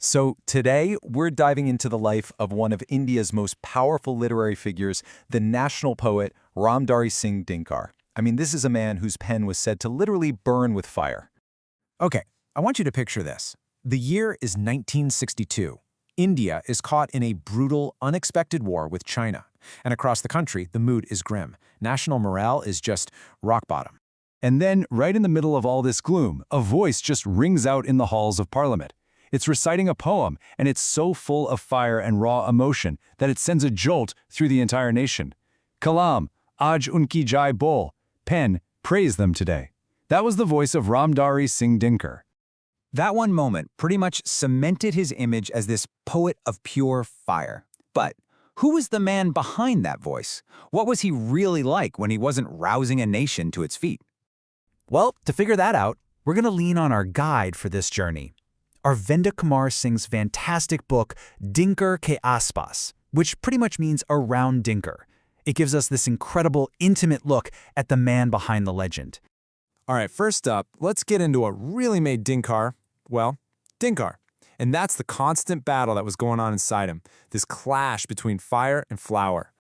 So today, we're diving into the life of one of India's most powerful literary figures, the national poet Ramdari Singh Dinkar. I mean, this is a man whose pen was said to literally burn with fire. Okay, I want you to picture this. The year is 1962. India is caught in a brutal, unexpected war with China. And across the country, the mood is grim. National morale is just rock bottom. And then, right in the middle of all this gloom, a voice just rings out in the halls of Parliament. It's reciting a poem, and it's so full of fire and raw emotion that it sends a jolt through the entire nation. Kalam, Aaj unki jai bol, pen, praise them today. That was the voice of Ramdari Singh Dinkar. That one moment pretty much cemented his image as this poet of pure fire. But who was the man behind that voice? What was he really like when he wasn't rousing a nation to its feet? Well, to figure that out, we're going to lean on our guide for this journey. Arvind Kumar Singh's fantastic book, Dinkar Ke Aspas, which pretty much means around Dinkar. It gives us this incredible, intimate look at the man behind the legend. All right, first up, let's get into what really made Dinkar, well, Dinkar. And that's the constant battle that was going on inside him, this clash between fire and flower.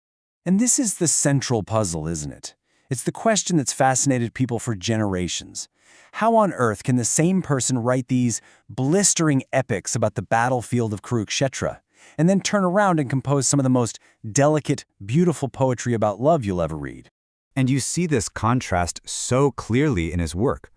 And this is the central puzzle, isn't it? It's the question that's fascinated people for generations. How on earth can the same person write these blistering epics about the battlefield of Kurukshetra, and then turn around and compose some of the most delicate, beautiful poetry about love you'll ever read? And you see this contrast so clearly in his work.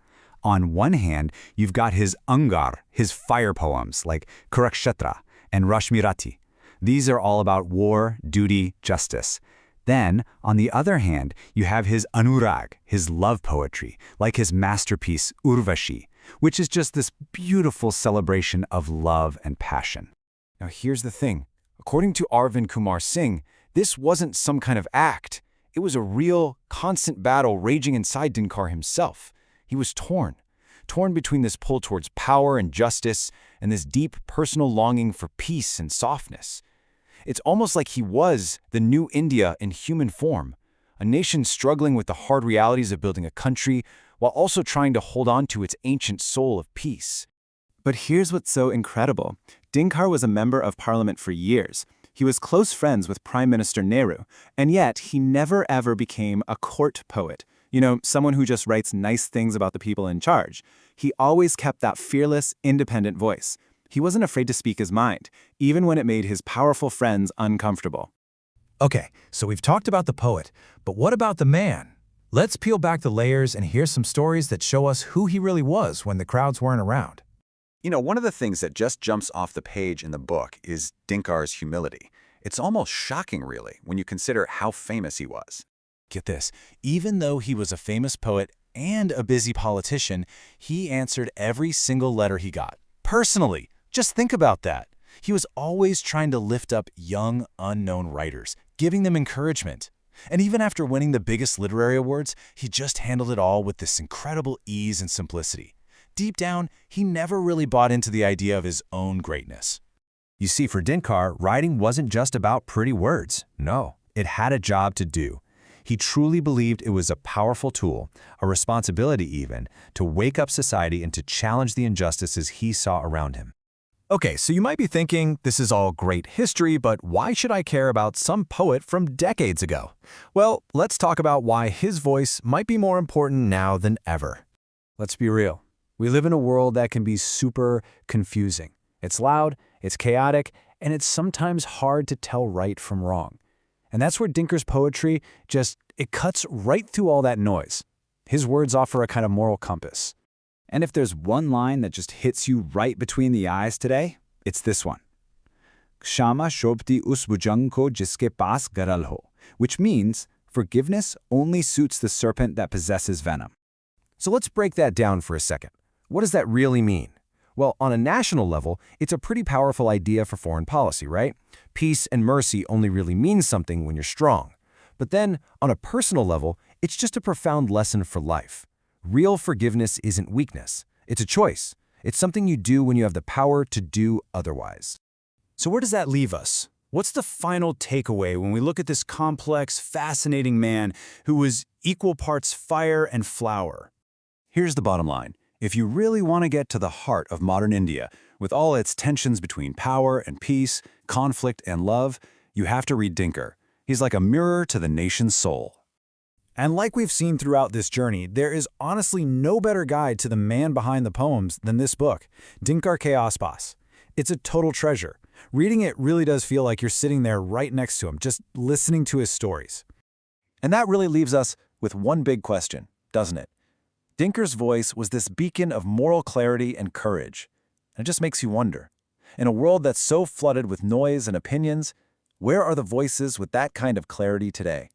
On one hand, you've got his Angar, his fire poems like Kurukshetra and Rashmirati. These are all about war, duty, justice. Then, on the other hand, you have his Anurag, his love poetry, like his masterpiece Urvashi, which is just this beautiful celebration of love and passion. Now here's the thing. According to Arvind Kumar Singh, this wasn't some kind of act. It was a real, constant battle raging inside Dinkar himself. He was torn between this pull towards power and justice and this deep personal longing for peace and softness. It's almost like he was the new India in human form, a nation struggling with the hard realities of building a country while also trying to hold on to its ancient soul of peace. But here's what's so incredible. Dinkar was a member of parliament for years. He was close friends with Prime Minister Nehru, and yet he never ever became a court poet. You know, someone who just writes nice things about the people in charge. He always kept that fearless, independent voice. He wasn't afraid to speak his mind, even when it made his powerful friends uncomfortable. Okay, so we've talked about the poet, but what about the man? Let's peel back the layers and hear some stories that show us who he really was when the crowds weren't around. You know, one of the things that just jumps off the page in the book is Dinkar's humility. It's almost shocking, really, when you consider how famous he was. Get this, even though he was a famous poet and a busy politician, he answered every single letter he got, personally. Just think about that. He was always trying to lift up young, unknown writers, giving them encouragement. And even after winning the biggest literary awards, he just handled it all with this incredible ease and simplicity. Deep down, he never really bought into the idea of his own greatness. You see, for Dinkar, writing wasn't just about pretty words. No, it had a job to do. He truly believed it was a powerful tool, a responsibility even, to wake up society and to challenge the injustices he saw around him. Okay, so you might be thinking, this is all great history, but why should I care about some poet from decades ago? Well, let's talk about why his voice might be more important now than ever. Let's be real. We live in a world that can be super confusing. It's loud, it's chaotic, and it's sometimes hard to tell right from wrong. And that's where Dinkar's poetry it cuts right through all that noise. His words offer a kind of moral compass. And if there's one line that just hits you right between the eyes today, it's this one. Kshama shobti us bhujang ko jiske paas garal ho, which means forgiveness only suits the serpent that possesses venom. So let's break that down for a second. What does that really mean? Well, on a national level, it's a pretty powerful idea for foreign policy, right? Peace and mercy only really mean something when you're strong. But then, on a personal level, it's just a profound lesson for life. Real forgiveness isn't weakness. It's a choice. It's something you do when you have the power to do otherwise. So where does that leave us? What's the final takeaway when we look at this complex, fascinating man who was equal parts fire and flower? Here's the bottom line. If you really want to get to the heart of modern India, With all its tensions between power and peace, conflict and love, you have to read Dinkar. He's like a mirror to the nation's soul. And like we've seen throughout this journey, there is honestly no better guide to the man behind the poems than this book, Dinkar Ke Aspas. It's a total treasure. Reading it really does feel like you're sitting there right next to him, just listening to his stories. And that really leaves us with one big question, doesn't it? Dinkar's voice was this beacon of moral clarity and courage. And it just makes you wonder. In a world that's so flooded with noise and opinions, where are the voices with that kind of clarity today?